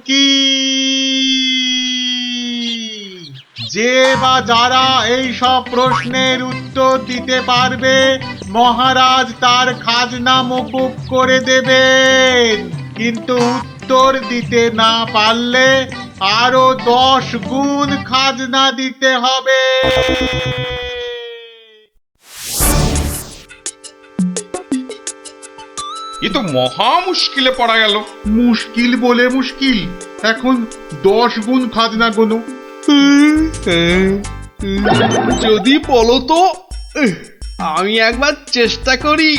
কি যে বা যারা এই সব প্রশ্নের উত্তর দিতে পারবে মহারাজ তার খাজনা মকুব করে দেবেন, কিন্তু উত্তর দিতে না পারলে আরো 10 গুণ খাজনা দিতে হবে। এ তো মহা মুশকিলে পড়া গেল। মুশকিল বলে মুশকিল, এখন 10 গুণ খাজনা গোনো। যদি বলো তো আমি একবার চেষ্টা করি।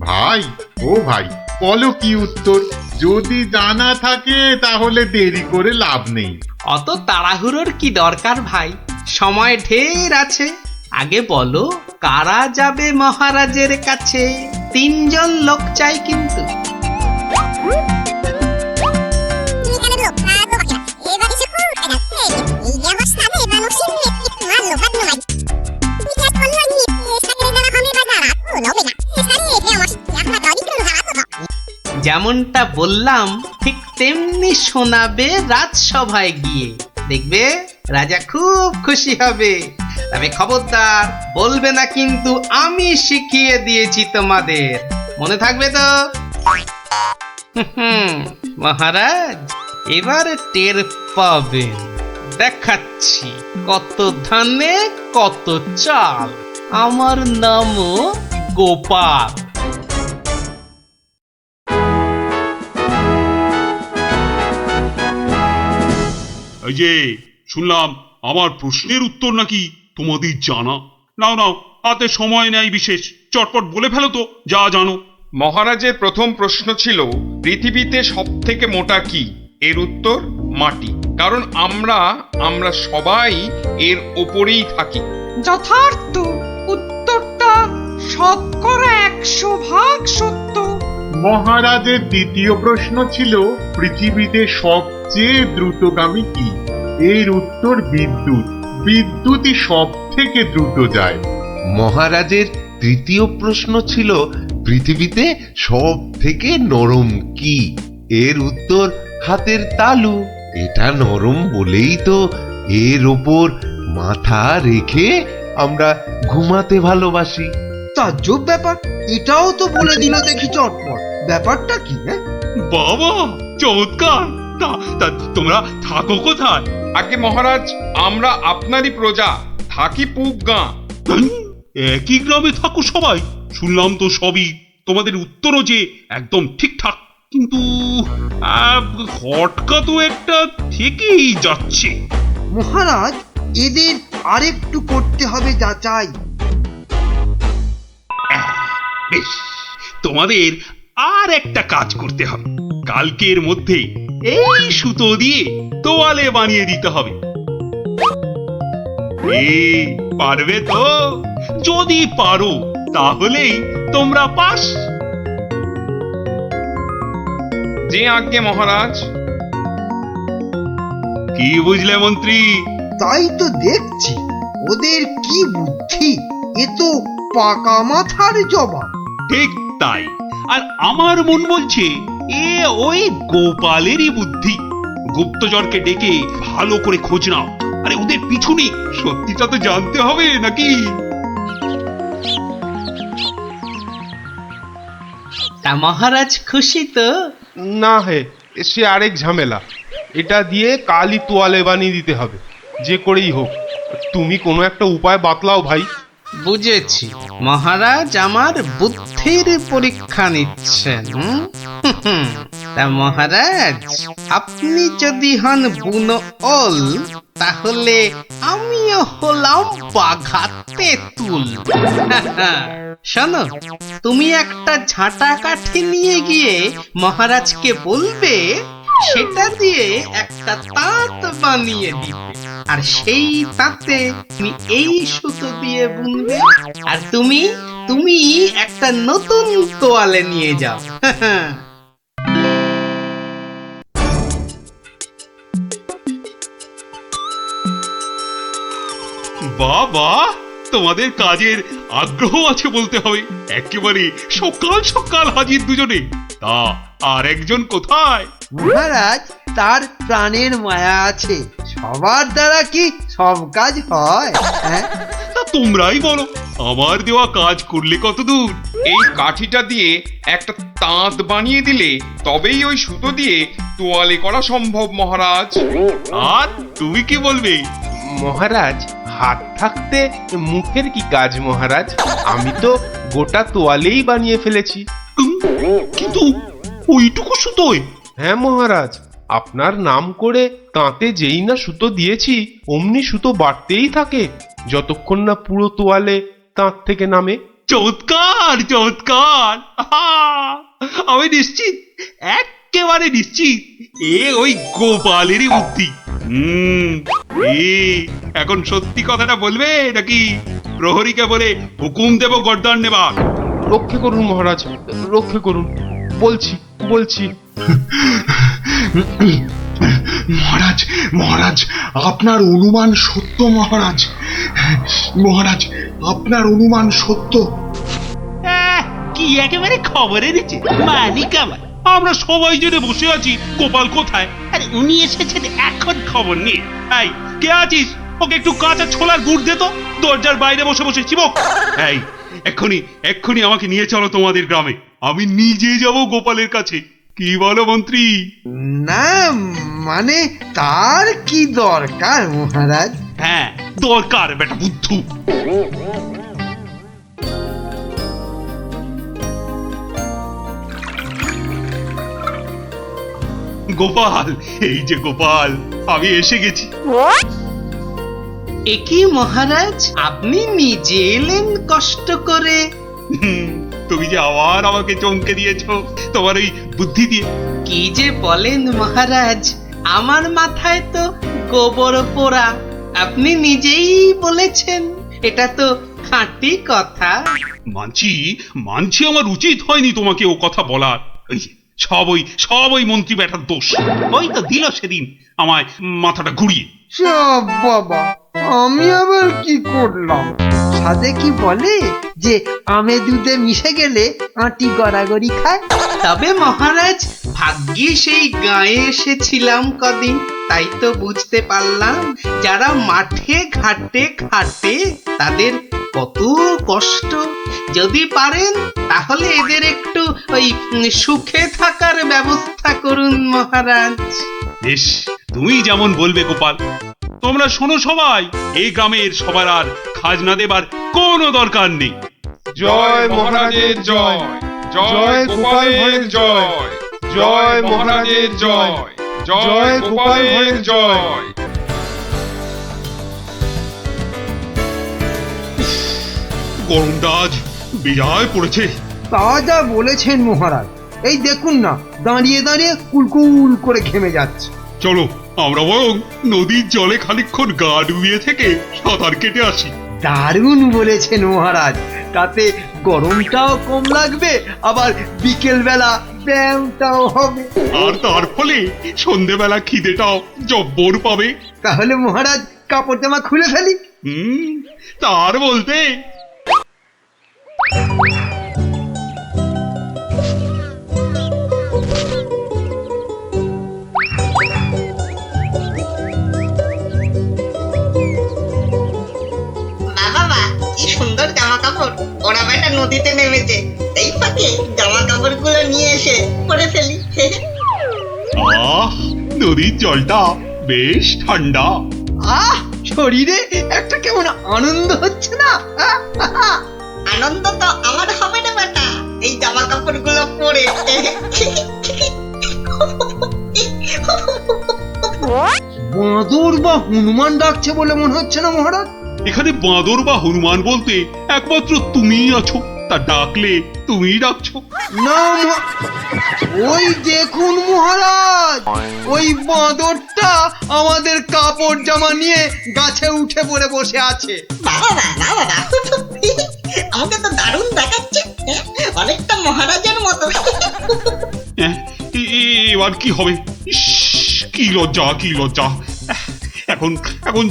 ভাই ও ভাই, বলো কি উত্তর? যদি জানা থাকে তাহলে দেরি করে লাভ নেই। অত তাড়াহুড়োর কি দরকার ভাই, সময় ঢের আছে। আগে বলো কারা যাবে মহারাজের কাছে? 3 জন লোক চাই কিন্তু। যেমনটা বললাম ঠিক তেমনি শোনাবে রাজসভায় গিয়ে, দেখবে রাজা খুব খুশি হবে। তবে খবরদার বলবে না কিন্তু আমি শিখিয়ে দিয়েছি তোমাদের, মনে থাকবে তো? মহারাজ এবার টের পাবেন, দেখাচ্ছি কত ধানে কত চাল। আমার নামও গোপাল। এই যে শুনলাম আমার প্রশ্নের উত্তর নাকি তোমাদের জানা। নাও নাও, হাতে সময় নেই বিশেষ, চটপট বলে ফেলো তো যা জানো। মহারাজের প্রথম প্রশ্ন ছিল পৃথিবীতে সব থেকে মোটা কি? এর উত্তর মাটি, কারণ আমরা সবাই এর ওপরেই থাকি। যথার্থ, উত্তরটা শতকরা 100% সত্য। মহারাজের দ্বিতীয় প্রশ্ন ছিল পৃথিবীতে সবচেয়ে দ্রুতগামী কি? এর উত্তর বিদ্যুৎ। বিদ্যুৎই সব থেকে দ্রুত যায়। মহারাজের তৃতীয় প্রশ্ন ছিল পৃথিবীতে সব থেকে নরম কি? এর উত্তর হাতের তালু। এটা নরম বলেই তো এর ওপর মাথা রেখে আমরা ঘুমাতে ভালোবাসি। তাজ্জব ব্যাপার, এটাও তো বলে দিল দেখি চটপট। ব্যাপারটা কি? বাবা চমৎকার। তা তোমরা থাকো কোথায়? আগে মহারাজ, আমরা আপনারই প্রজা, থাকি পুব গাঁ। একই গ্রামে থাকো সবাই? শুনলাম তো সবই, তোমাদের উত্তরও যে একদম ঠিকঠাক, কিন্তু খটকা তো একটা থেকেই যাচ্ছে। মহারাজ এদের আরেকটু করতে হবে যাচাই। বেশ, তোমাদের আর একটা কাজ করতে হবে। কালকের মধ্যে এই সুতো দিয়ে তোয়ালে বানিয়ে দিতে হবে। পারবে তো? যদি পারো তাহলেই তোমরা পাস। যে আজ্ঞে মহারাজ। কি বুঝলে মন্ত্রী? তাই তো দেখছি, ওদের কি বুদ্ধি! এ তো পাকা মাথার জবাব। ঠিক তাই, আর আমার মন বলছে এ ওই গোপালেরই বুদ্ধি। গুপ্তচরকে ডেকে ভালো করে খোঁজ নাও। আরে ওদের পিছনে সত্যিটা তো জানতে হবে নাকি? তা মহারাজ খুশি তো? না হে, সে আরেক ঝামেলা। এটা দিয়ে কালই তোয়ালে বানিয়ে দিতে হবে, যে করেই হোক। তুমি কোনো একটা উপায় বাতলাও ভাই। বুঝেছি, মহারাজ আমার বুদ্ধির পরীক্ষা নিচ্ছেন। তা মহারাজ আপনি যদি হন বুনো ওল, তাহলে আমিও হলাম বাঘা তেঁতুল। শোনো, তুমি একটা ঝাঁটা কাঠি নিয়ে গিয়ে মহারাজকে বলবে সেটা দিয়ে একটা তাঁত বানিয়ে দিতে, আর সেই তাঁতে তুমি এই সুতো দিয়ে বুনবে, আর তুমি একটা নতুন তোয়ালে নিয়ে যাও। বাবা, তোমাদের কাজের আগ্রহ আছে বলতে হবে। একেবারে সকাল সকাল হাজির দুজনে। তা আর একজন কোথায়? মহারাজ, তার প্রাণের মায়া আছে, সবার দ্বারা কি সব কাজ হয়? হ্যাঁ, তা তোমরাই বলো, আমার দেওয়া কাজ করলে কত দূর? এই কাঠিটা দিয়ে একটা তাঁত বানিয়ে দিলে তবেই ওই সুতো দিয়ে তোয়ালে করা সম্ভব মহারাজ। আর তুমি কি বলবে? মহারাজ, হাত থাকতে মুখের কি কাজ মহারাজ? আমি তো গোটা তোয়ালেই বানিয়ে ফেলেছি। কিন্তু ওইটুকু সুতোয়? হ্যাঁ মহারাজ, আপনার নাম করে তাঁতে যেই না সুতো দিয়েছি অমনি সুতো বাড়তেই থাকে, যতক্ষণ না পুরো তোয়ালে তাঁত থেকে নামে। চমৎকার চমৎকার! আহা! আমি নিশ্চিত, একেবারে নিশ্চিত এ ওই গোপালেরই বুদ্ধি। এ এখন সত্যি কথাটা বলবে নাকি প্রহরীকে বলে হুকুম দেব গর্দান নেবার? রক্ষে করুন মহারাজ, রক্ষে করুন, বলছি বলছি। মহারাজ, মহারাজ, আপনার অনুমান সত্য মহারাজ। মহারাজ, আপনার অনুমান সত্য। কি একেবারে খবরে দিচ্ছে মালিক আমার। আমরা সবাই জেনে বসে আছি গোপাল কোথায়, আরে উনি এসেছেন এখন খবর নিয়ে। এই কে আছিস, ওকে একটু কাঁচা ছোলার গুড় দে তো, দরজার বাইরে বসে বসে চিবক। এই এক্ষুনি এক্ষুনি আমাকে নিয়ে চলো তোমাদের গ্রামে, আমি নিজে যাব গোপালের কাছে। কি বলো মন্ত্রী? না মানে তার কি দরকার মহারাজ? হ্যাঁ দরকার বেটা বুদ্ধু। গোপাল, এই যে গোপাল, আমি এসে গেছি। একই মহারাজ, আপনি নিজে এলেন কষ্ট করে? তুমি যে আবার আমাকে চমকে দিয়েছো তোমার ওই বুদ্ধি দিয়ে। কি যে বলেন মহারাজ, আমার মাথায় তো গোবর পোড়া। আপনি নিজেই বলেছেন, এটা তো খাঁটি কথা। মানছি মানছি আমার উচিত হয়নি তোমাকে ও কথা বলার। ওই যে, সব ওই মন্ত্রী ব্যাটার দোষ। ওই তো দিল সেদিন আমায় মাথাটা ঘুরিয়ে। সব বাবা, আমি আবার কি করলাম? সাথে কি বলে যে আমে দুধে মিশে গেলে আটি গড়াগড়ি খায়। তবে মহারাজ, ভাগ্যে সেই গায়ে এসেছিলাম কদিন, তাই তো বুঝতে পারলাম যারা মাঠে ঘাটে খাটে তাদের কত কষ্ট। যদি পারেন তাহলে এদের একটু ওই সুখে থাকার ব্যবস্থা করুন মহারাজ। বেশ, তুমি যেমন বলবে গোপাল। তোমরা শোনো সবাই, এই গ্রামের সবার আর খাজনা দেবার কোনো দরকার নেই। জয় মহারাজের জয়, জয় গোপালের জয়, জয় মহারাজের জয়, জয় গোপালের জয়। গরমটা আজ বিরায় পড়েছে। তা যা বলেছেন মহারাজ, এই দেখুন না, দাঁড়িয়ে দাঁড়িয়ে কুলকুল করে ঘেমে যাচ্ছে। চলো আমরা বরং নদীর জলে খানিকক্ষণ গা ডুবিয়ে থেকে সাঁতার কেটে আসি। দারুণ বলেছেন মহারাজ, তাতে গরমটাও কম লাগবে, আবার বিকেল বেলা ব্যায়ামটাও হবে। আর তার ফলে সন্ধেবেলা খিদেটাও জব্বর পাবে। তাহলে মহারাজ কাপড় জামা খুলে ফেলি। তার বলতে বাবা, কি সুন্দর জামা কাপড়! ওরা বেটা নদীতে নেমেছে, এই ফাঁকে জামা কাপড় গুলো নিয়ে এসে পরে ফেলি। আহ, নদীর জলটা বেশ ঠান্ডা। আহ, শরীরে একটা কেমন আনন্দ হচ্ছে না? আনন্দ তো আমার হবে না বেটা, এই জামা কাপড় গুলো পরে। বাঁদর বা হনুমান ডাকছে বলে মনে হচ্ছে না মহারাজ? এখানে বাঁদর বা হনুমান বলতে একমাত্র তুমিই আছো, তা ডাকলে তুমিই ডাকছো। না ওই দেখুন মহারাজ, ওই বাঁদরটা আমাদের কাপড় জামা নিয়ে গাছে উঠে পড়ে বসে আছে। বাবা, আমাকে তো দারুণ দেখাচ্ছে, অনেকটা মহারাজের মতো। এবার কি হবে? ইস, কি লজ্জা কি লজ্জা! এখন এখন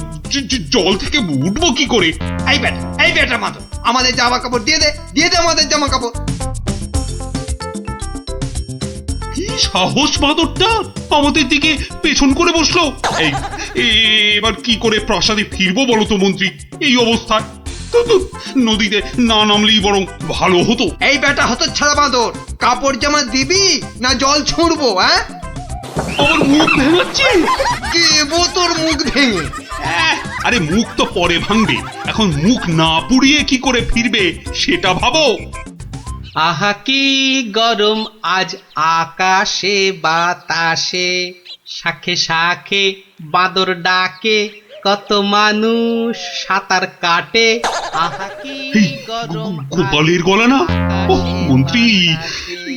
জল থেকে উঠবো কি করে? এই বেটা মাদর, আমাদের জামা কাপড় দিয়ে দে আমাদের জামা কাপড়। সাহস বাঁদরটা আমাদের দিকে পেছন করে বসলো। এই এবার কি করে প্রাসাদে ফিরবো বলো তো মন্ত্রী, এই অবস্থায়? তো নদীতে না নামলেই বরং ভালো হতো। এই বেটা হতো ছাড়া বাঁদর, কাপড় জামা দিবি না জল ছুঁড়বো? হ্যাঁ, আমার মুখ ভেঙাচ্ছে। দেবো তোর মুখ ভেঙে। আরে মুখ তো পরে ভাঙবে, এখন মুখ না পুড়িয়ে কি করে ফিরবে সেটা ভাবো। আহা কি গরম আজ আকাশে বাতাসে, শাখে শাখে বাঁদর ডাকে, কত মানুষ সাঁতার কাটে। আহা কি এই গরম গোপালের গলা না? ওহ, মন্ত্রী,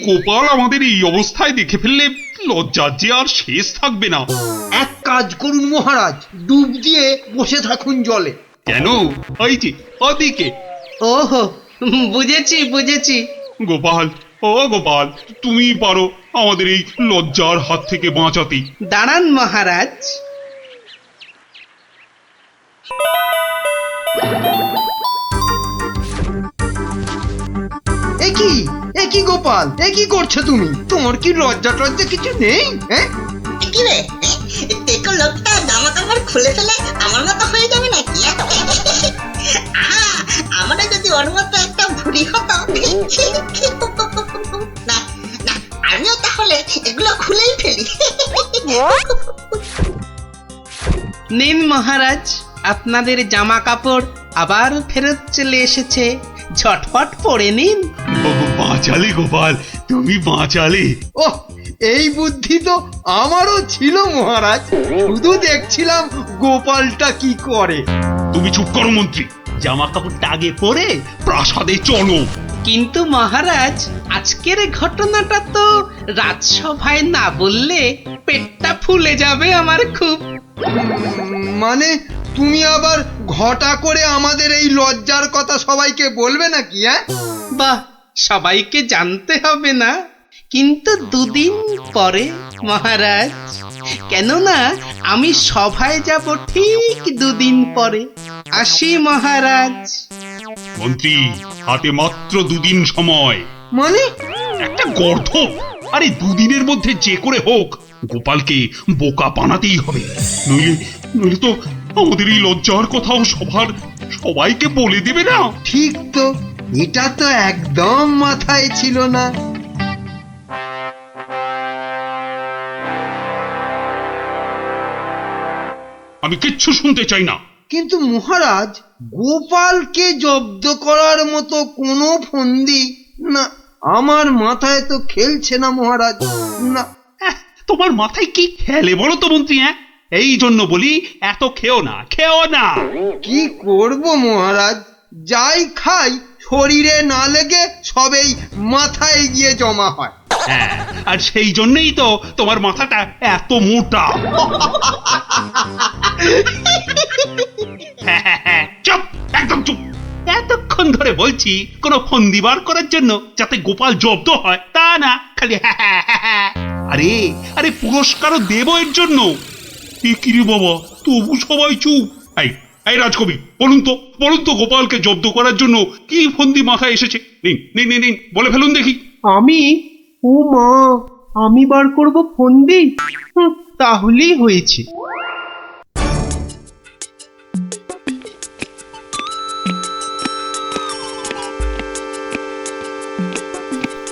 গোপাল আমাদের এই অবস্থায় দেখে ফেললে লজ্জার যে আর শেষ থাকবে না। এক কাজ করুন মহারাজ, ডুব দিয়ে বসে থাকুন জলে। কেন? ওই যে ওদিকে। ওহো, বুঝেছি বুঝেছি। গোপাল, ও গোপাল, তুমি পারো আমাদের এই লজ্জার হাত থেকে বাঁচাতে। দাঁড়ান মহারাজ। এ কি গোপাল, এ কি করছো তুমি? তোমার কি লজ্জা টজ্জা কিছু নেই? হ্যাঁ, কি রে, টেকো লোকটা জামা কাপড় খুলে ফেলে আমার মতো হয়ে যাবে নাকি? আমারও যদি ওর মতো একটা ভুঁড়ি হতো। না না, আমিও তাহলে এগুলো খুলেই ফেলি। নিন মহারাজ, আপনাদের জামা কাপড় আবার ফেরত চলে এসেছে, ঝটপট পরে নিন। বাঁচালে গোপাল, তুমি বাঁচালে। ওহ, এই বুদ্ধি তো আমারও ছিল মহারাজ, শুধু দেখছিলাম গোপালটা কি করে। তুমি চুপ করো মন্ত্রী, জামা কাপড়টা আগে পরে প্রাসাদে চলো। কিন্তু মহারাজ, আজকের ঘটনাটা তো রাজসভায় না বললে পেটটা ফুলে যাবে আমার খুব। মানে তুমি আবার ঘটা করে আমাদের এই লজ্জার কথা সবাইকে বলবে নাকি? হ্যাঁ, বাহ, সবাইকে জানতে হবে না, কিন্তু দুদিন পরে মহারাজ। কেননা আমি সভায় যাব ঠিক দুদিন পরে। আসি মহারাজ। মন্ত্রী, হাতে মাত্র দুদিন সময়। মানে একটা গর্ধপ। আরে দুদিনের মধ্যে যে করে হোক গোপালকে বোকা বানাতেই হবে, নইলে তো আমাদের এই লজ্জার কথাও সবাইকে বলে দেবে না। ঠিক তো, এটা তো একদম মাথায় ছিল না। আমি কিচ্ছু শুনতে চাই না। কিন্তু মহারাজ, গোপালকে জব্দ করার মতো কোনো ফন্দি না, আমার মাথায় তো খেলছে না মহারাজ। না, তোমার মাথায় কি খেলে বলো তো মন্ত্রী? এই জন্য বলি এত খেও না। কি করব মহারাজ, যাই খাই শরীরে না লেগে সবেই মাথায় গিয়ে জমা হয়। হ্যাঁ, আর সেই জন্যই তো তোমার মাথাটা এত মোটা। চুপ, একদম চুপ। এতক্ষণ ধরে বলছি কোনো ফন্দি বার করার জন্য যাতে গোপাল জব্দ হয়, তা না খালি আরে পুরস্কারও দেব এর জন্য। কি রে বাবা, তবু সবাই চুপ। এই রাজকবি, বলুন তো গোপালকে জব্দ করার জন্য কি ফন্দি মাথায় এসেছে? নিন বলে ফেলুন দেখি। ও মা, আমি বার করব ফন্দি? তাহলেই হয়েছে।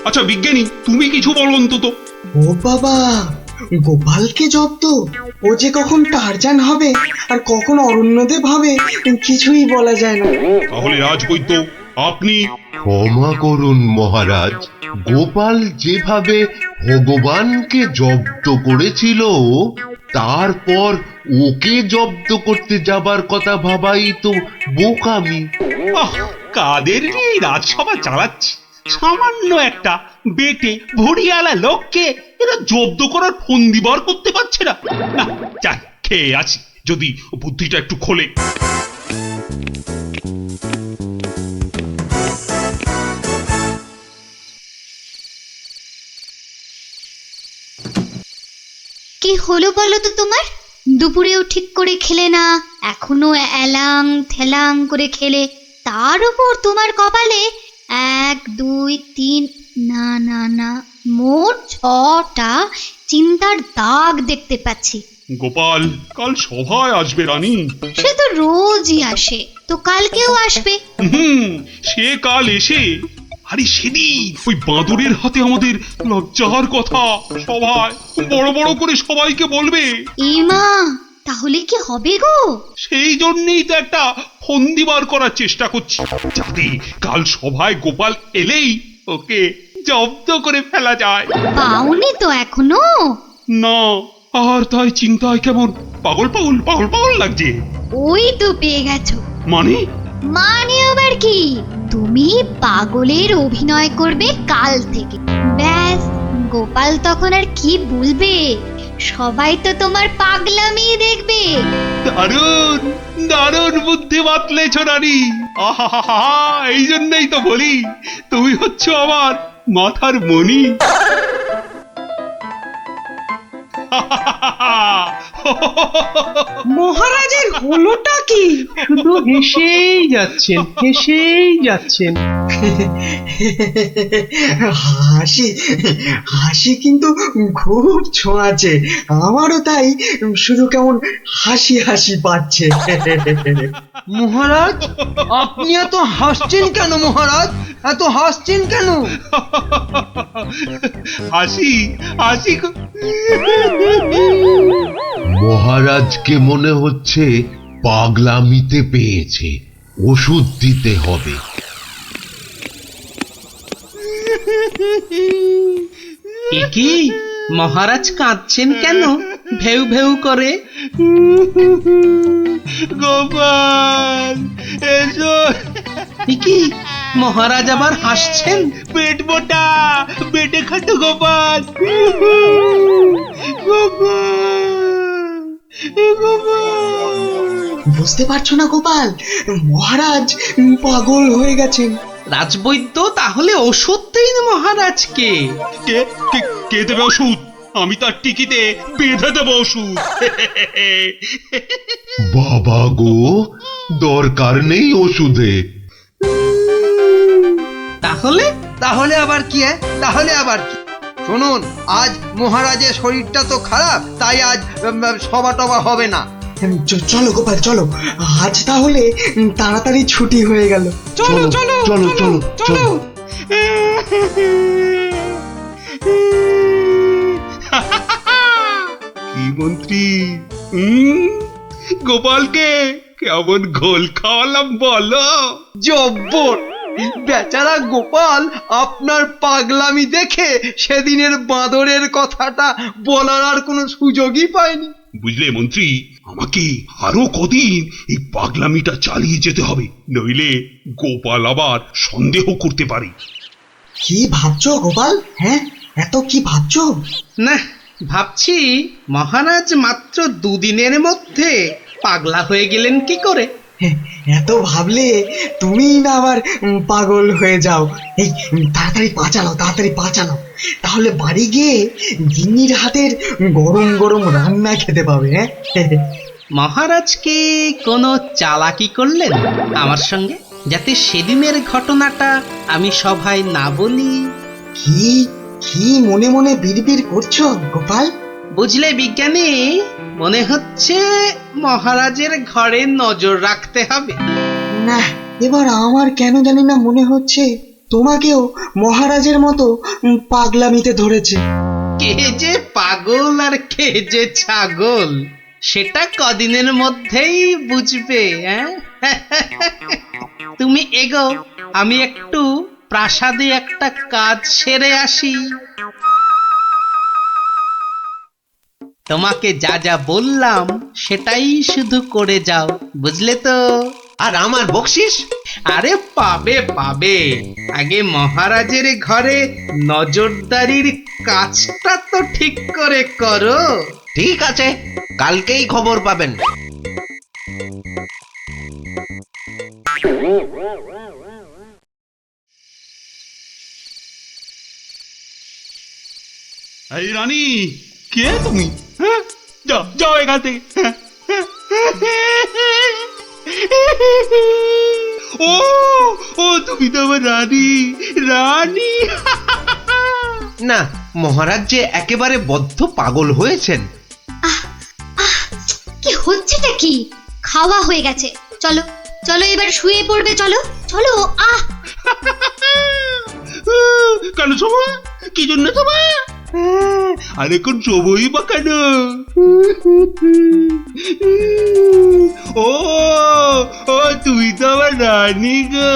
আচ্ছা বিজ্ঞানী, তুমি কিছু বলো অন্তত। ও বাবা, গোপালকে জব্দ? ও যে কখন টারজান হবে আর কখন অরণ্যদেব হবে কিছুই বলা যায় না। তাহলে রাজবৈদ্য, আপনি। ক্ষমা করুন মহারাজ, গোপাল যেভাবে ভগবানকে জব্দ করেছিল তারপর ওকে জব্দ করতে যাবার কথা ভাবাই তো বোকামি। কাদের এই রাজসভা চালাচ্ছি? সামান্য একটা বেটে ভড়িয়ালা লোককে এরা জব্দ করার ফন্দি বার করতে পারছে না। যাই, খেয়ে আছি, যদি বুদ্ধিটা একটু খোলে। কি হলো বলো তো তোমার? দুপুরেও ঠিক করে খেলে না, এখনো এলাং থেলাং করে খেলে, তার উপর তোমার কপালে 1 2 3 না না না মোট 6টা চিন্তার দাগ দেখতে পাচ্ছি। গোপাল কাল সভায় আসবে রানী। সে তো রোজই আসে, তো কালকেও আসবে। সে কাল এসে আরে সেদিন ওই বাঁদরের হাতে আমাদের লজ্জার কথা সভায় বড় বড় করে সবাইকে বলবে। মা, তাহলে কি হবে গো? সেই জন্যই তো একটা ফন্দি বার করার চেষ্টা করছি, যাতে কাল সভায় গোপাল এলেই ওকে জব্দ করে ফেলা যায়। পাওনি তো এখনো? না, আর তাই চিন্তায় কেমন পাগল পাগল পাগল পাগল লাগছে। ওই তো পেয়ে গেছো। মানে আবার কি? তুমি পাগলের অভিনয় করবে কাল থেকে। ব্যাস, গোপাল তখন আর কি বলবে, সবাই তো তোমার পাগলামি দেখবে। দারুণ দারুণ বুদ্ধি বাতলেছ রানী। আহা, এই জন্যই তো বলি তুমি হচ্ছ আমার মাথার মণি। মহারাজের হলোটা কি? শুধু হেসেই যাচ্ছেন, হেসেই যাচ্ছেন। হাসি হাসি কিন্তু খুব ছোঁয়াছে, আমারও তাই শুধু কেমন হাসি হাসি পাচ্ছে। মহারাজ, আপনি এত হাসছেন কেন? মহারাজ, এত হাসছেন কেন? হাসি হাসি মহারাজকে মনে হচ্ছে পাগলামিতে পেয়েছে, ওষুধ দিতে হবে। কি মহারাজ কাঁদছেন কেন ভেউ ভেউ করে? গোপাল এসো। কি মহারাজ আবার হাসছেন? পেট মোটা পেটে খাটো গোপাল। বুঝতে পারছো না গোপাল, মহারাজ পাগল হয়ে গেছেন। রাজবৈদ্য তাহলে ওষুধ দিন মহারাজকে। কে কে- কে দেবে ওষুধ? আমি তার টিকিতে বেঁধে দেবো ওষুধ। বাবা গো, দরকার নেই ওষুধে। তাহলে তাহলে আবার কি? তাহলে আবার কি? শুনুন, আজ মহারাজের শরীরটা তো খারাপ, তাই আজ সভা টভা হবে না। চলো গোপাল চলো, আজ তাহলে তাড়াতাড়ি ছুটি হয়ে গেল। চলো চলো চলো চলো চলো। কি মন্ত্রী, গোপালকে কেমন ঘোল খাওয়ালাম বলো? জব্বর! বেচারা গোপাল আপনার পাগলামি দেখে সেদিনের বাঁদরের কথাটা বলার আর কোনো সুযোগই পায়নি। বুঝলে মন্ত্রী, আমাকে আরো কদিন এই পাগলামিটা চালিয়ে যেতে হবে, নইলে গোপাল আবার সন্দেহ করতে পারে। কি ভাবছো গোপাল? হ্যাঁ, এত কি ভাবছো? না, ভাবছি মহারাজ মাত্র দুদিনের মধ্যে পাগলা হয়ে গেলেন কি করে? এত ভাবলে তুমি না আবার পাগল হয়ে যাও। এই তাড়াতাড়ি পা চালাও, তাহলে বাড়ি গিয়ে গিন্নির হাতের গরম গরম রান্না খেতে পাবে। হ্যাঁ, মহারাজ কি কোনো চালাকি করলেন আমার সঙ্গে, যাতে সেদিনের ঘটনাটা আমি সভায় না বলি? কি কি মনে মনে বিড়বিড় করছো গোপাল? বুঝলে বিজ্ঞানী, মনে হচ্ছে মহারাজের ঘরে নজর রাখতে হবে। না, এবার আমার কেন জানি না মনে হচ্ছে তোমাকেও মহারাজের মতো পাগলামিতে ধরেছে। কে যে পাগল আর কে যে ছাগল, সেটা কদিনের মধ্যেই বুঝবে। তুমি এগো, আমি একটু প্রাসাদে একটা কাজ সেরে আসি। তোমাকে যা যা বললাম সেটাই শুধু করে যাও, বুঝলে তো? আর আমার বকশিস? আরে পাবে পাবে, আগে মহারাজের ঘরে নজরদারির কাজটা তো ঠিক করে করো। ঠিক আছে, কালকেই খবর পাবেন। এই রানী, কে তুমি? হ্যাঁ, যাও যাও এখান থেকে। ও ও তুমি তো আমার রানী। রানী না, মহারাজ যে একেবারে বদ্ধ পাগল হয়েছেন। কি হচ্ছেটা কি? খাওয়া হয়ে গেছে, চলো চলো এবার শুয়ে পড়বে, চলো চলো। কেন শোভা? কি জন্য শোভা? আর এখন শোভই বা কেন? ও ও তুই তো আমার রানী গো।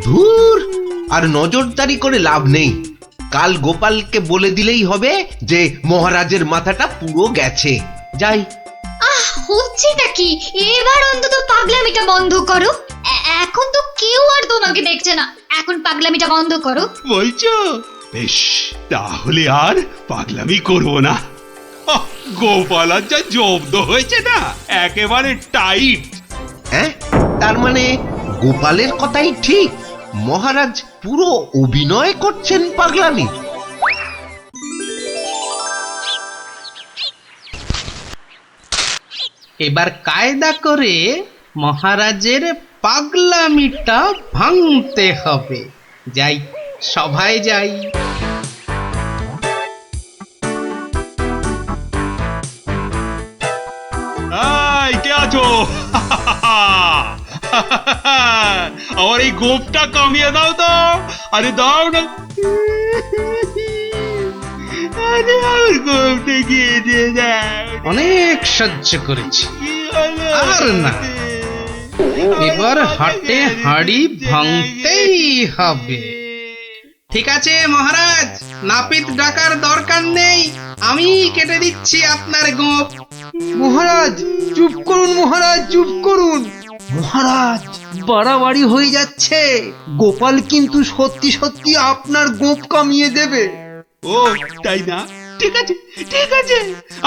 ধুর, আর নজরদারি করে লাভ নেই। কাল গোপালকে বলে দিলেই হবে যে মহারাজের মাথাটা পুরো গেছে। যাই। হচ্ছেটা কি? এবার অন্তত পাগলামিটা বন্ধ করো। এখন তো কেউ আর তোমাকে দেখছে না, এখন পাগলামিটা বন্ধ করো। বলছো? বেশ, তাহলে আর পাগলামি করবো না। গোপাল আর যা জব্দ হয়েছে না, একেবারে টাইট। হ্যাঁ, তার মানে গোপালের কথাই ঠিক, মহারাজ পুরো অভিনয় করছেন পাগলামি। এবার কায়দা করে মহারাজের পাগলামিটা ভাঙতে হবে। যাই, সভায় যাই। এই, কে আছো? আমার এই গোপটা কামিয়ে দাও তো। আরে দাও না। আরে আমার গোপটা গিয়ে দাও। অনেক সহ্য করেছি, আর না। এবার হাটে হাড়ি ভাঙতেই হবে। ঠিক আছে মহারাজ, নাপিত ডাকার দরকার নেই, আমি কেটে দিচ্ছি আপনার গোপ। মহারাজ চুপ করুন, মহারাজ চুপ করুন। মহারাজ বাড়াবাড়ি হয়ে যাচ্ছে, গোপাল কিন্তু সত্যি সত্যি আপনার গোপ কামিয়ে দেবে। ও তাই না? ঠিক আছে, ঠিক আছে,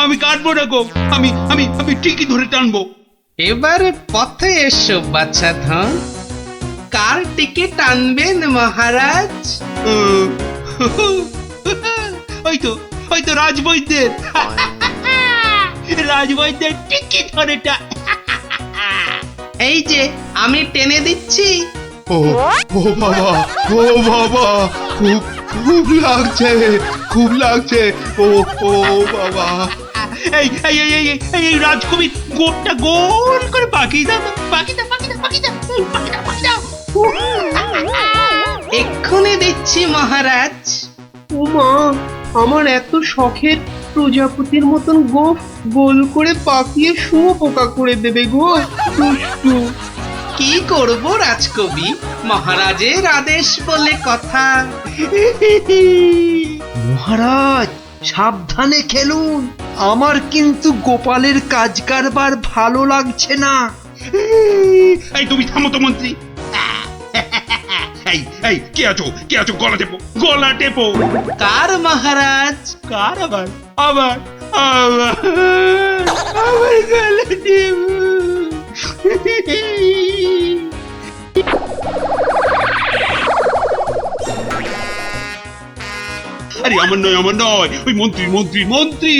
আমি কাটবো না গোপ। আমি আমি আমি ঠিকই ধরে টানবো। এবারে পথে এসো বাচ্চা ধন, কার টিকে টানবেন মহারাজ? ওই তো রাজবৈদ্যের। রাজবৈদ্যের টিকি ধরে এই যে আমি টেনে দিচ্ছি। ও ও বাবা, ও বাবা, খুব খুব লাগছে, খুব লাগছে। ও ও বাবা। এই এই এই এই এই রাজকবি গোপটা গোল করে পাকিয়ে দাও, পাকিয়ে দাও, পাকিয়ে দাও, পাকিয়ে দাও, পাকিয়ে দাও, পাকিয়ে দাও। এক্ষুনি দিচ্ছি মহারাজ। ওমা, আমার এত শখের প্রজাপতির মতন গোফ গোল করে পাকিয়ে শুঁয়োপোকা করে দেবে গো, দুষ্টু। কি করব রাজকবি, মহারাজের আদেশ বলে কথা। মহারাজ সাবধানে খেলুন, আমার কিন্তু গোপালের কাজ কারবার ভালো লাগছে না। এই তুমি থামো তো মন্ত্রী। এই এই কে আছো, কে আছো? গলা টেপো, গলা টেপো। কার মহারাজ? কার? আবার আবার আবার আবার গলা টেপো। আরে আমার নয়, আমার নয়, ওই মন্ত্রী মন্ত্রী মন্ত্রী।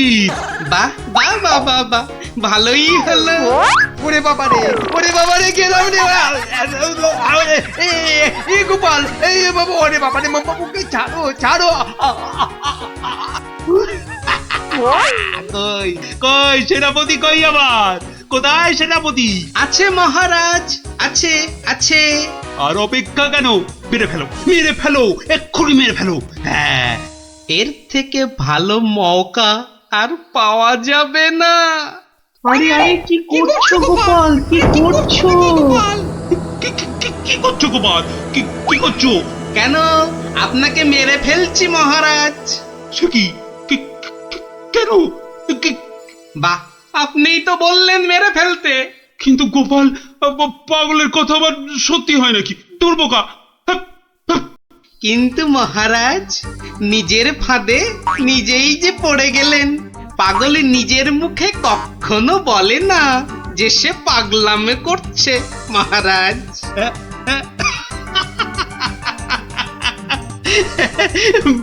বাহ বাহ বাহ বাহ বাহ, ভালোই হলো। ওরে বাবারে, ওরে বাবারে, গেলাম রে। এই গোপাল, এই বাবা, ওরে বাবারে, বাবুকে ছাড়ো ছাড়ো। কই কই সেনাপতি, কই আবার? কোথায় সেনাপতি? আছে মহারাজ, আছে আছে। আর অপেক্ষা কেন? মেরে ফেলো, মেরে ফেলো, এক্ষুনি মেরে ফেলো। হ্যাঁ, এর থেকে ভালো মৌকা আর পাওয়া যাবে না। আরে আরে, কি করছো গোপাল, কি করছো? কি করছো গোপাল? কি করছো? কেন, আপনাকে মেরে ফেলছি মহারাজ। সে কি? কেন? বাহ, আপনিই তো বললেন মেরে ফেলতে। কিন্তু গোপাল, পাগলের কথা আবার সত্যি হয় নাকি? তোর বোকা। কিন্তু মহারাজ, নিজের ফাঁদে নিজেই যে পড়ে গেলেন। পাগল নিজের মুখে কখনো বলে না যে সে পাগলামে করছে মহারাজ।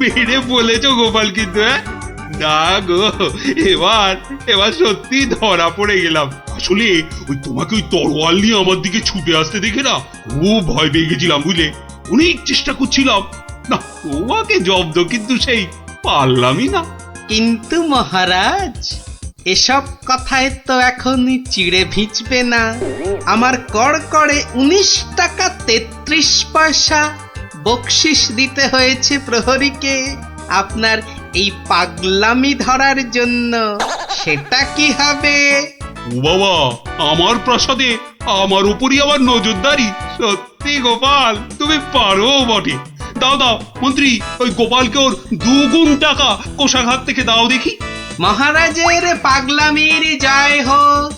বেড়ে বলেছ গোপাল, কিন্তু না গো, এবার এবার সত্যি ধরা পড়ে গেলাম। আসলে ওই তোমাকে ওই তরোয়াল নিয়ে আমার দিকে ছুটে আসতে দেখে না খুব ভয় পেয়ে গেছিলাম বুঝলে। অনেক চেষ্টা করছিলাম না তোমাকে জব্দ, কিন্তু সেই পারলামই না। কিন্তু মহারাজ, এসব কথায় তো এখন চিড়ে ভিজবে না। আমার কড়কড়ে 19 টাকা 33 পয়সা বকশিস দিতে হয়েছে প্রহরীকে আপনার এই পাগলামি ধরার জন্য। সেটা কি হবে? ও বাবা, আমার প্রাসাদে আমার উপরই আবার নজরদারি? সত্যি গোপাল, তুমি পারো বটে। দাও দাও মন্ত্রী, ওই গোপালকে ওর 2 গুণ টাকা কোষাঘাত থেকে দাও দেখি। মহারাজের পাগলামির জয় হোক।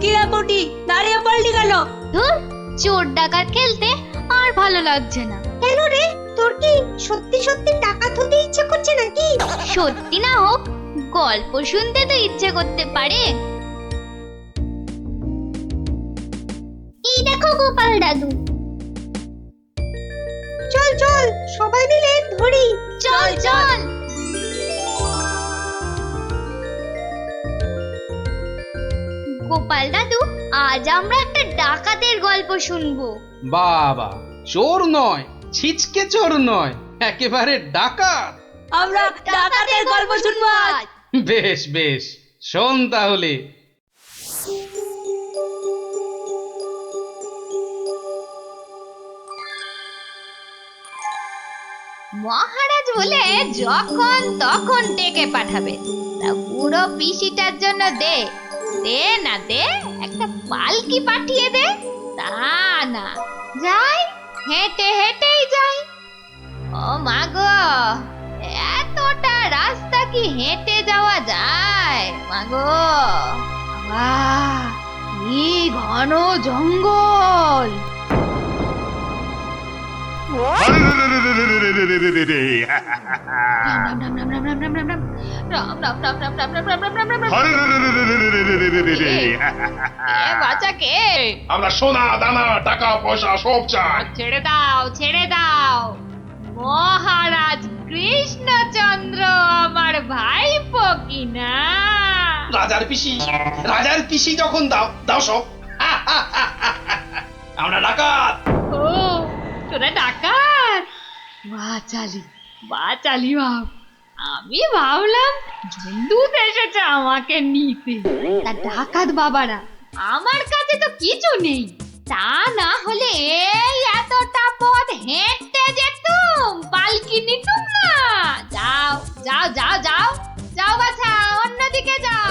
কি রে বটি, দাঁড়িয়ে পড়লি কেন? ধুর, চোর ডাকাত খেলতে আর ভালো লাগছে না। কেন রে, তোর কি সত্যি সত্যি টাকা তুলতে ইচ্ছে করছে নাকি? সত্যি না হোক, গল্প শুনতে তো ইচ্ছে করতে পারে। এই দেখো গোপাল দাদু। চল চল, সবাই মিলে ধরি। চল চল। গোপাল দাদু, আজ আমরা একটা ডাকাতের গল্প শুনবো। বাবা, চোর নয়, ছিচকে চোর নয়, একেবারে ডাকাত। আমরা ডাকাতের গল্প শুনবো আজ। বেশ বেশ, শোন তাহলে। মহারাজ বলে যখন তখন ডেকে পাঠাবে, তা বুড়ো পিসিটার জন্য দে দে না দে একটা পালকি পাঠিয়ে দে। তা না, যাই হেঁটে হেঁটেই যাই। ও মা গো, এতটা রাস্তা কি হেঁটে যাওয়া যায়? মা গো, বাবা, কি ঘন জঙ্গল! আমরা সোনা দানা টাকা পয়সা সব চাই। ছেড়ে দাও ছেড়ে দাও, মহারাজ কৃষ্ণচন্দ্র আমার ভাইপো কিনা। রাজার পিসি যখন দাও দাও সব। আমরা ডাকাত। ও, তোরা ডাকাত? বাচালি বাচালি ভাব। আমি ভাবলাম ঝুন্ডুত এসেছে আমাকে নিতে। তা ডাকাত বাবারা, আমার কাছে তো কিছু নেই। তা না হলে এই এতটা পথ হেঁটে যেতুম, পালকি নিতুম না। যাও যাও যাও যাও যাও বাছা, অন্যদিকে যাও।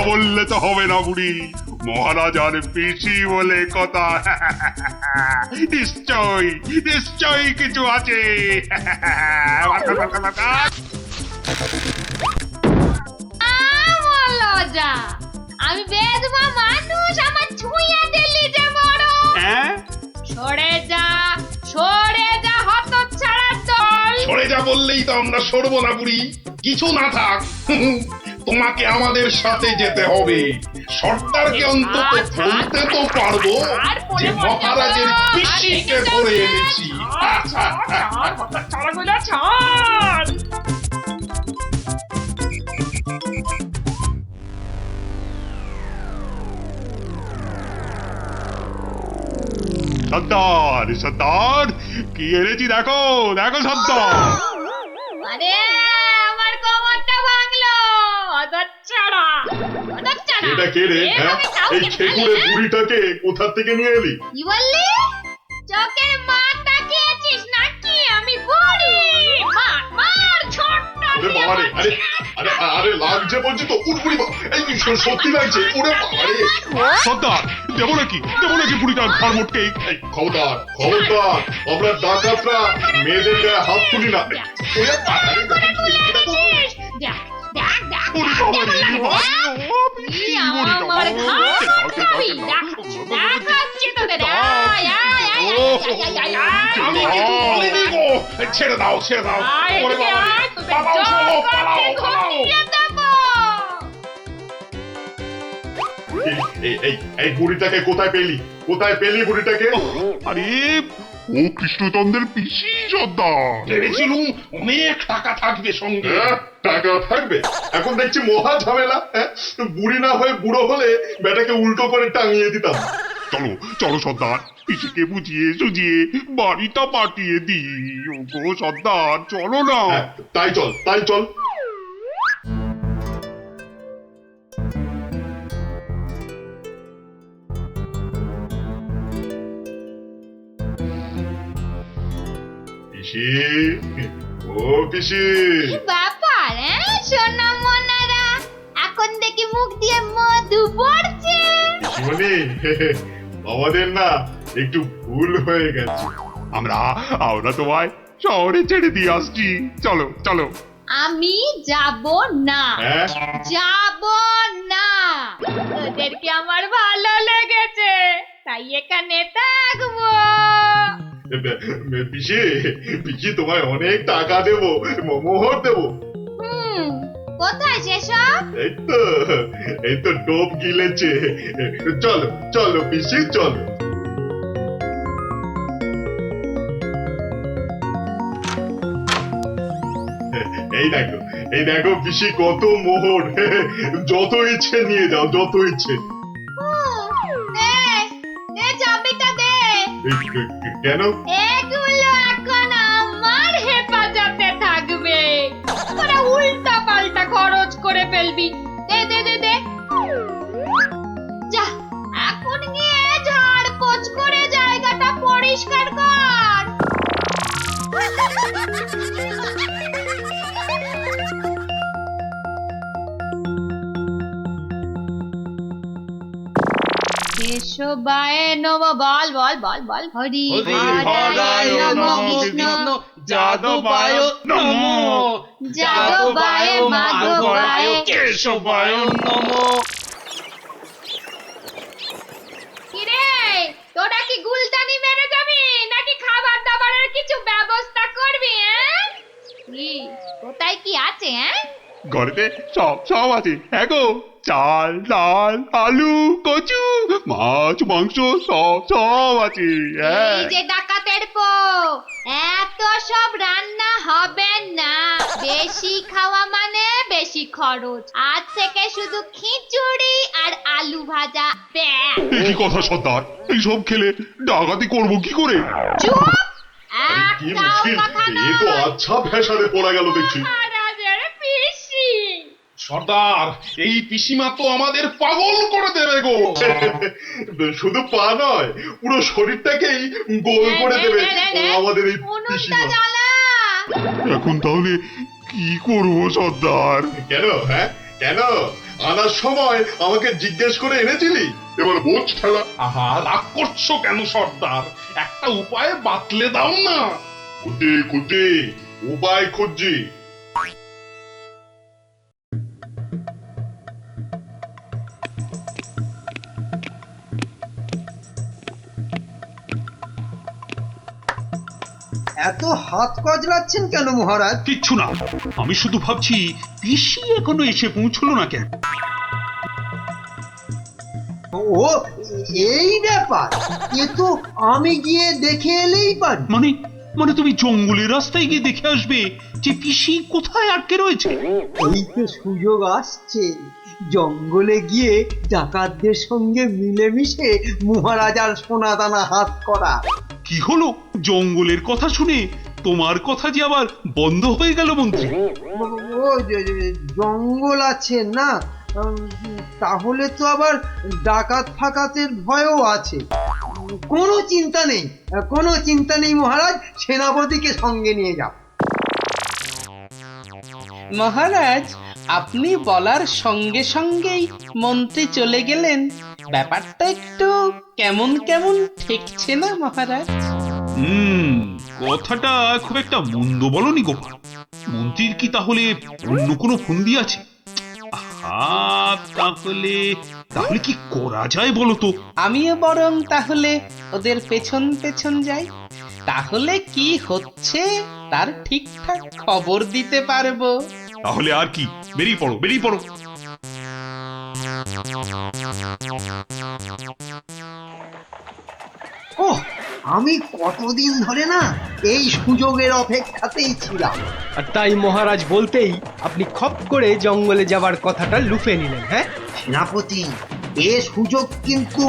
বললে তো হবে না বুড়ি, মহারাজ আর পিসি বলে কথা। নিশ্চয় নিশ্চয় কিছু আছে। লজ্জা, আমি বেদমা মানুষ, আমার ছুঁয়ে দিলি যে বড়। সরে যা হতচ্ছাড়ার দল। সরে যা বললেই তো আমরা সরবো না বুড়ি, কিছু না থাক। তোমাকে আমাদের সাথে যেতে হবে। সর্দারকে অন্তত বলতে তো পারবো যে মহারাজের পিসিকে ধরে এনেছি। সর্দার সর্দার, কি এনেছি দেখো দেখো সর্দার। আরে আমার কোমরটা ভাঙলো, হতচ্ছাড়া হতচ্ছাড়া। এটা কে রে? এই খেকুড়ে বুড়িটাকে কোথা থেকে নিয়ে এলি? কি বললি? চোখে মার তাকিয়েছিস নাকি? আমি বুড়ি? মার মার, ছোট্ট। ওরে বাবা রে, আরে আরে আরে লাগছে বলছি তো। উঠ বুড়ি, এই সত্যি লাগছে। ওরে বাবা রে। সর্দার, দেবো নাকি বুড়িটার ঘর মোটকে? খবরদার খবরদার, আমরা ডাকাতরা মেয়েদের গায়ে হাত তুলি না। ওরে বাবা রে, ছেড়ে দাও ছেড়ে দাও। ওরে বাবা রে, পালাও পালাও পালাও। এই বুড়িটাকে কোথায় পেলি? কোথায় পেলি বুড়িটাকে? আরে ও কৃষ্ণচন্দ্রের পিসি সর্দার। ভেবেছিলুম অনেক টাকা থাকবে সঙ্গে। টাকা থাকবে? এখন দেখছি মহা ঝামেলা। বুড়ি না হয়ে বুড়ো হলে বেটাকে উল্টো করে টাঙিয়ে দিতাম। চলো চলো সর্দার, পিসিকে বুঝিয়ে সুঝিয়ে বাড়িটা পাঠিয়ে দিই। ওগো সর্দার চলো না। তাই চল, তাই চল। পিসি, ও পিসি। ব্যাপার সোনা মনারা, এখন দেখি মুখ দিয়ে মধু পড়ছে। পিসিমণি, আমাদের না একটু ভুল হয়ে গেছে। আমরা তোমায় শহরে ছেড়ে দিয়ে আসছি। চলো চলো। আমি যাব না, হ্যাঁ? যাব না। তোদেরকে আমার ভালো লেগেছে, তাই এখানে থাকবো। পিসি, পিসি তোমায় অনেক টাকা দেবো, মোহর দেবো। কোথায় সেসব? এই তো ডোব গিলেছে। চলো চলো পিসি, চলো। এই দেখো পিসি, কত মোহর। যত ইচ্ছে নিয়ে যাও, যত ইচ্ছে। চাবিটা দে। কেন? এগুলো এখন আমার হেফাজতে থাকবে, তোরা উল্টা পাল্টা খরচ করে ফেলবি। দে দে দে দে। যা, এখন গিয়ে ঝাড়পোছ করে জায়গাটা পরিষ্কার কর। কেশবায় নম, বল বল বল বল। হরি হরায় নম, কৃষ্ণ যাদবায় নমো, যাদবায় মাধবায় কেশবায় নমো। কিরে, তোরা কি গুলতানি মেরে যাবি নাকি খাবার দাবারের কিছু ব্যবস্থা করবি? কি কোথায় কি আছে? ঘরেতে সব আছে। হ্যাঁ গো, চাল ডাল আলু কচু মাছ মাংস সব আছে। এই যে ডাকাতের পো, এত সব রান্না হবে না। বেশি খাওয়া মানে বেশি খরচ। আজ থেকে শুধু খিচুড়ি আর আলু ভাজা। কি কথা সর্দার, এইসব খেলে ডাকাতি করবো কি করে? চুপ! কি মুশকিল, এ তো আচ্ছা ভেসারে পড়া গেল দেখছি। মহারাজের পিসি। সর্দার, এই পিসিমা তো আমাদের পাগল করে দেবে গো। শুধু পা নয়, পুরো শরীরটাকেই গোল করে দেবে আমাদের এই পিসিমা। এখন তাহলে কি করবো সর্দার? কেন? হ্যাঁ কেন? আনার সময় আমাকে জিজ্ঞেস করে এনেছিলি, এবার বোঝ ঠেলা। আহা, রাগ করছো কেন সর্দার? একটা উপায় বাতলে দাও না। খুঁটি উপায় খুঁজছি। এত হাত কজলাচ্ছেন কেন মহারাজ? কিচ্ছু না, আমি শুধু ভাবছি পিসি এখনো এসে পৌঁছলো না কেন। ও এই ব্যাপার, এ তো আমি গিয়ে দেখে এলেই পারি। মানে তুমি জঙ্গলের রাস্তায় গিয়ে দেখে আসবে যে পিসি কোথায় আটকে রয়েছে? এই তো সুযোগ আসছে, জঙ্গলে গিয়ে ডাকাতদের সঙ্গে মিলেমিশে মহারাজার সোনাদানা হাত করা। কি হলো? জঙ্গলের কথা শুনে তোমার কথা যে আবার বন্ধ হয়ে গেল মন্ত্রী? ও জঙ্গল আছে না, তাহলে তো আবার ডাকাত ফাকাতের ভয়ও আছে। কোনো চিন্তা নেই মহারাজ, সেনাপতিকে সঙ্গে নিয়ে যাও। মহারাজ, আপনি বলার সঙ্গে সঙ্গেই মন্ত্রী চলে গেলেন। ব্যাপারটা একটু কেমন কেমন ঠেকছে না মহারাজ? কথাটা খুব একটা মন্দ বলনি গোপাল। মন্ত্রীর কি তাহলে অন্য কোনো ফন্দি আছে? তাহলে কি করা যায় বলো তো? আমিও বরং তাহলে ওদের পেছন পেছন যাই, তাহলে কি হচ্ছে তার ঠিকঠাক খবর দিতে পারবো। তাহলে আর কি, বেরিয়ে পড়ো। ওহ, আমি কতদিন ধরে না এই সুযোগের অপেক্ষাতেই ছিলাম। আর তাই মহারাজ বলতেই আপনি খপ করে জঙ্গলে যাবার কথাটা লুফে নিলেন। হ্যাঁ সেনাপতি, এ সুযোগ কিন্তু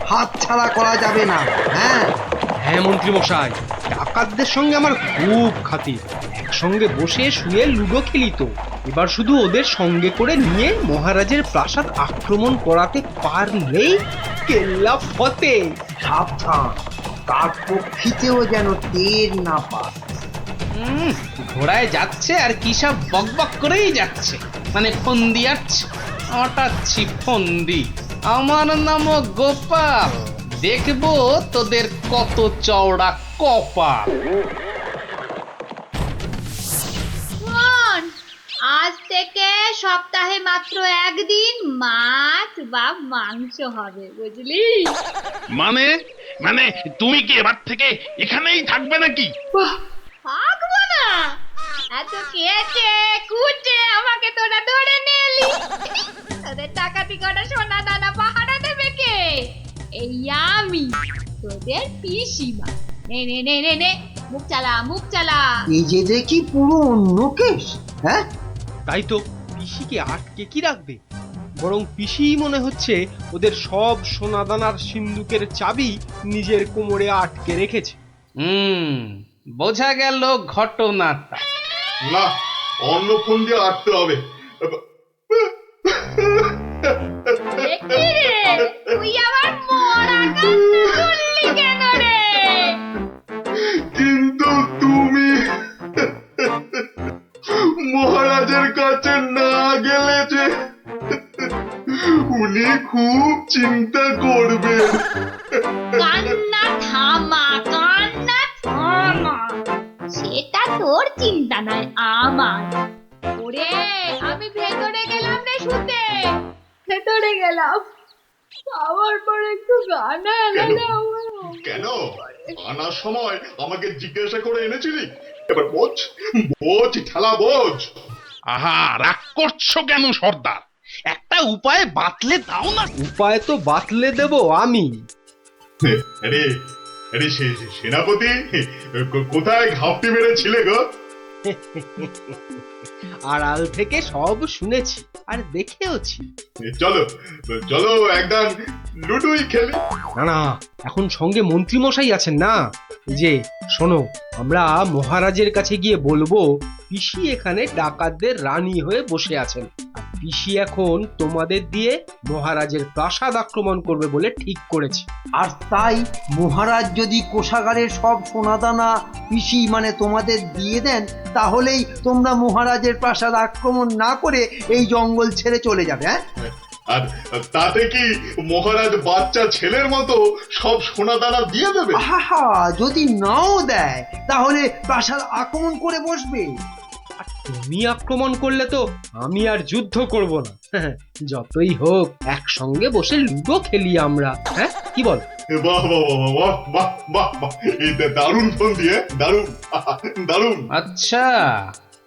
হাতছাড়া করা যাবে না। হ্যাঁ হ্যাঁ মন্ত্রী মশাই, ডাকাতদের সঙ্গে আমার খুব খাতির। একসঙ্গে বসে শুয়ে লুডো খেলি তো। এবার শুধু ওদের সঙ্গে করে নিয়ে মহারাজের প্রাসাদ আক্রমণ করাতে পারলেই কেল্লা ফতে। সাবধান, তার পক্ষীতেও যেন টের না পায়। ঘোড়ায় যাচ্ছে আর কি সব বকবক করেই যাচ্ছে, মানে ফন্দি আটছে, আটাচ্ছি ফন্দি। আমার নামও গোপাল, দেখবো তোদের কত চওড়া কপাল। শোন, আজ থেকে সপ্তাহে মাত্র একদিন মাছ বা মাংস হবে, বুঝলি? মানে মানে তুমি কি এবার থেকে এখানেই থাকবে নাকি? থাকবো না? এত কেটে কুটে আমাকে তোরা ধরে নিয়ে এলি। তোদের টাকাতি করা সোনা দানা পাহারা দেবে কে? এই আমি, তোদের পিসিমা। নে নে নে নে নে, মুখ চালা মুখ চালা। এই যে দেখি পুরো অন্য কেস। হ্যাঁ, তাই তো, পিসিকে আটকে কি রাখবে? বরং পিসি মনে হচ্ছে ওদের সব সোনাদানার সিন্ধুকের চাবি নিজের কোমরে আটকে রেখেছে। বোঝা গেল ঘটনাটা। না, অন্য ফোন দিয়ে আটতে হবে। দেখি রে, তুই আবার মরা কান্না করলি কেন রে? কিন্তু তুমি মহারাজের কাছে না গেলে যে উনি খুব চিন্তা করবেন। কান্না থামা, কান্না থামা। সেটা তোর চিন্তা নয়, আমার। ওরে, আমি ভেতরে গেলাম রে শুতে, ভেতরে গেলাম। খাওয়ার পর একটু গানা এলাম। কেন আনার সময় আমাকে জিজ্ঞাসা করে এনেছিলি? এবার বোঝ, বোঝ ঠেলা বোঝ। আহা, রাগ করছো কেন সর্দার? একটা উপায় বাতলে দাও না। উপায় তো বাতলে দেব আমি। আরে আরে সেনাপতি, কোথায় ঘাপটি মেরেছিলে গো? আড়াল থেকে সব শুনেছি আর দেখেওছি। চলো চলো, একদম লুডুই খেলি। না না, এখন সঙ্গে মন্ত্রী মশাই আছেন না। এই যে শোনো, আমরা মহারাজের কাছে গিয়ে বলবো পিসি এখানে ডাকাতদের রানী হয়ে বসে আছেন, আর পিসি এখন তোমাদের দিয়ে মহারাজের প্রাসাদ আক্রমণ করবে বলে ঠিক করেছে। আর তাই মহারাজ যদি কোষাগারের সব সোনাদানা পিসি মানে তোমাদের দিয়ে দেন, তাহলেই তোমরা মহারাজের প্রাসাদ আক্রমণ না করে এই জঙ্গল ছেড়ে চলে যাবে। হ্যাঁ, আর তাতে কি মহারাজ বাচ্চা ছেলের মতো সব সোনা দানা দিয়ে দেবে? আহা, যদি নাও দেয় তাহলে প্রাসাদ আক্রমণ করে বসবে। আর তুমি আক্রমণ করলে তো আমি আর যুদ্ধ করব না। যতই হোক একসঙ্গে বসে লুডো খেলি আমরা। হ্যাঁ, কি বল? বাহ বাহ বাহ বাহ বাহ বাহ, এই দারুণ ফোন দিয়ে, দারুণ দারুণ। আচ্ছা,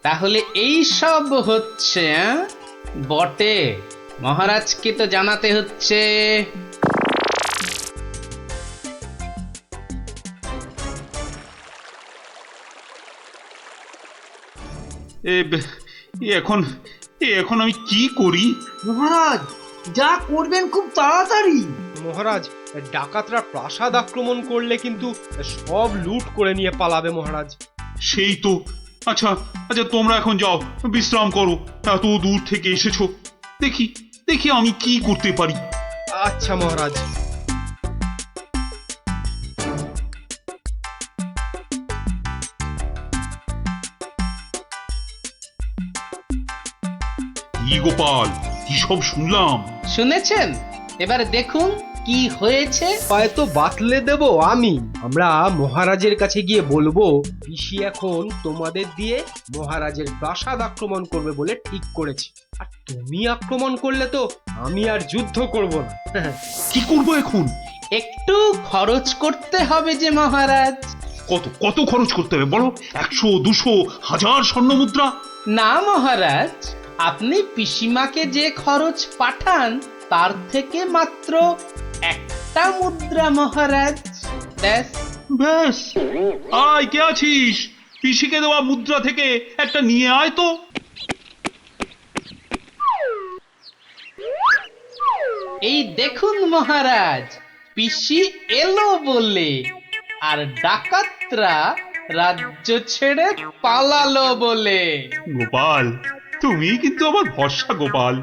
তাহলে এই সব হচ্ছে বটে। মহারাজকে তো জানাতে হচ্ছে। এখন আমি কি করি? মহারাজ, যা করবেন খুব তাড়াতাড়ি। মহারাজ, ডাকাতরা প্রাসাদ আক্রমণ করলে কিন্তু সব লুট করে নিয়ে পালাবে মহারাজ। সেই তো। আচ্ছা আচ্ছা, তোমরা এখন যাও, বিশ্রাম করো। এত দূর থেকে এসেছো, দেখি দেখি আমি কি করতে পারি। আচ্ছা মহারাজ। কি গোপাল, কি সব শুনলাম? শুনেছেন? এবার দেখুন কি হয়েছে। হয়তো বাতলে দেব আমি। আমরা মহারাজের কাছে গিয়ে বলবো পিসি এখন তোমাদের দিয়ে মহারাজের প্রাসাদ আক্রমণ করবে বলে ঠিক করেছে, আর তুমি আক্রমণ করলে তো আমি আর যুদ্ধ করব না। কি করব এখন? একটু খরচ করতে হবে যে মহারাজ। কত কত খরচ করতে হবে বলো? 100, 200, 1000 স্বর্ণ মুদ্রা? না মহারাজ, আপনি পিসিমাকে যে খরচ পাঠান তার থেকে মাত্র একটা মুদ্রা মহারাজ। ব্যাস। ব্যাস, আয় কে আছিস, পিসিকে দেওয়া মুদ্রা থেকে একটা নিয়ে আয় তো। এই দেখুন মহারাজ, পিসি এলো বলে, আর ডাকাতরা রাজ্য ছেড়ে পালালো বলে। গোপাল, তুমি কিন্তু আমার ভরসা গোপাল।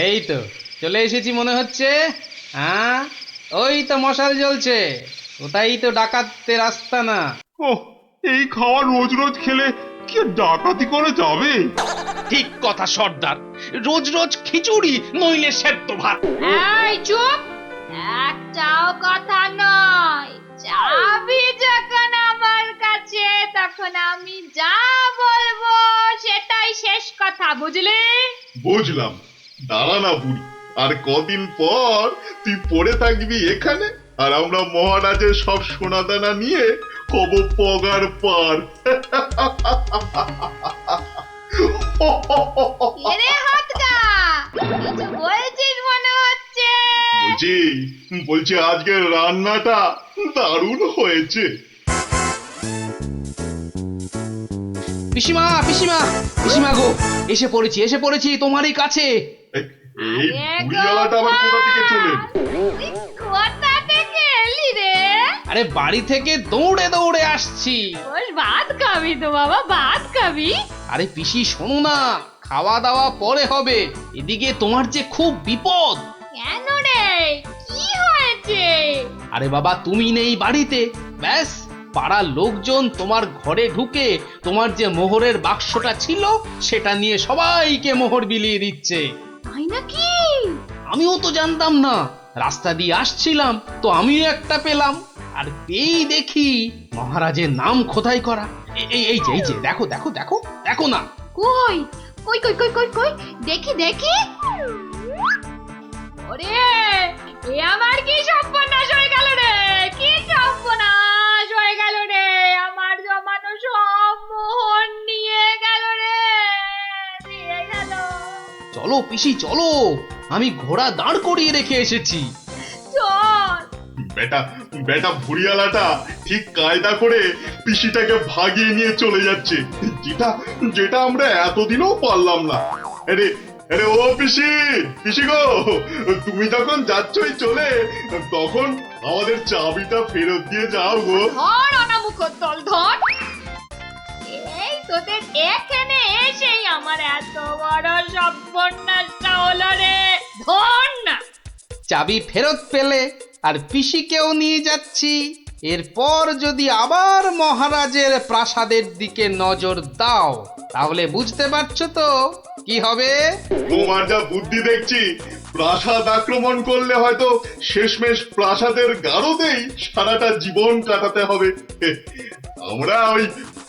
এই তো চলে এসেছি মনে হচ্ছে। হ্যাঁ, ওই তো মশাল জ্বলছে, ওটাই তো ডাকাতদের আস্তানা। ওহ, এই খাওয়া রোজ রোজ খেলে কি আর ডাকাতি করে যাবে? ঠিক কথা সর্দার, রোজ রোজ খিচুড়ি নইলে সেদ্ধ ভাত। এই চুপ, একটাও কথা নয়। চাবি যখন আমার কাছে, তখন আমি যা বলবো সেটাই শেষ কথা, বুঝলি? বুঝলাম। দাঁড়া না বুড়ি, আর কদিন পর তুই পড়ে থাকবি এখানে, আর আমরা মহারাজের সব সোনাদানা নিয়ে কব পগার পার। এরে হাতকা, কিছু বলছিস মনে হচ্ছে। বলছি আজকের রান্নাটা দারুণ হয়েছে। পিসিমা পিসিমা পিসিমা গো, এসে পড়েছি তোমারই কাছে। এই বুড়িওয়ালাটা আবার কোথা থেকে চলে? কোথা থেকে এলি রে? আরে বাড়ি থেকে দৌড়ে দৌড়ে আসছি। বল, ভাত খাবি তো বাবা, ভাত খাবি? আরে পিসি শোনো না, খাওয়া দাওয়া পরে হবে, এদিকে তোমার যে খুব বিপদ। কেন রে, কি হয়েছে? আরে বাবা, তুমি নেই বাড়িতে, ব্যাস পাড়ার লোকজন তোমার ঘরে ঢুকে তোমার যে মোহরের বাক্সটা ছিল সেটা নিয়ে সবাইকে মোহর বিলিয়ে দিচ্ছে। তাই নাকি? আমিও তো জানতাম না, রাস্তা দিয়ে আসছিলাম তো আমিও একটা পেলাম, আর পেয়েই দেখি মহারাজের নাম খোদাই করা। এই যে দেখো দেখো দেখো দেখো না। কই কই কই কই কই কই, দেখি দেখি। ওরে, এ আমার কি সর্বনাশ হয়ে গেল রে, কি সর্বনাশ হয়ে গেল রে, আমার জমানো সব মোহর নিয়ে গেল রে, নিয়ে গেল। চলো পিসি চলো, আমি ঘোড়া দাঁড় করিয়ে রেখে এসেছি। চল। বেটা ভুড়িয়ালাটা ঠিক কায়দা করে পিসিটাকে ভাগিয়ে নিয়ে চলে যাচ্ছে, যেটা আমরা এতদিনও পারলাম না। আরে আরে ও পিসি গো, তুমি যখন যাচ্ছই চলে, তখন আমাদের চাবিটা ফেরত দিয়ে যাও গো। ধর অনামুখ দল, ধর। এই তোদের এখানে এসেই আমার এত বড় সর্বনাশটা হলো রে, ধর না। চাবি ফেরত পেলে আর পিসিকেও নিয়ে যাচ্ছি। এরপর যদি আবার মহারাজের প্রাসাদের দিকে নজর দাও, তাহলে বুঝতে পারছো তো কি হবে। তোমার যা বুদ্ধি দেখছি, প্রাসাদ আক্রমণ করলে হয়তো শেষমেশ প্রাসাদের গারদেই সারাটা জীবন কাটাতে হবে। আমরা ওই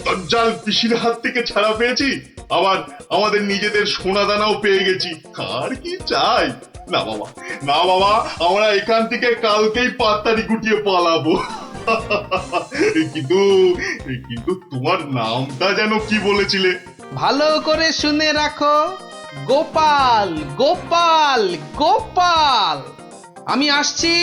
দজ্জাল পিসির হাত থেকে ছাড়া পেয়েছি, আবার আমাদের নিজেদের সোনাদানাও পেয়ে গেছি, আর কি চাই? না বাবা, আমরা এখান থেকে কালকেই পাতারি গুটিয়ে পালাবো। কিন্তু তোমার নামটা যেন কি বলেছিলে? ভালো করে শুনে রাখো, গোপাল গোপাল গোপাল। আমি আসছি।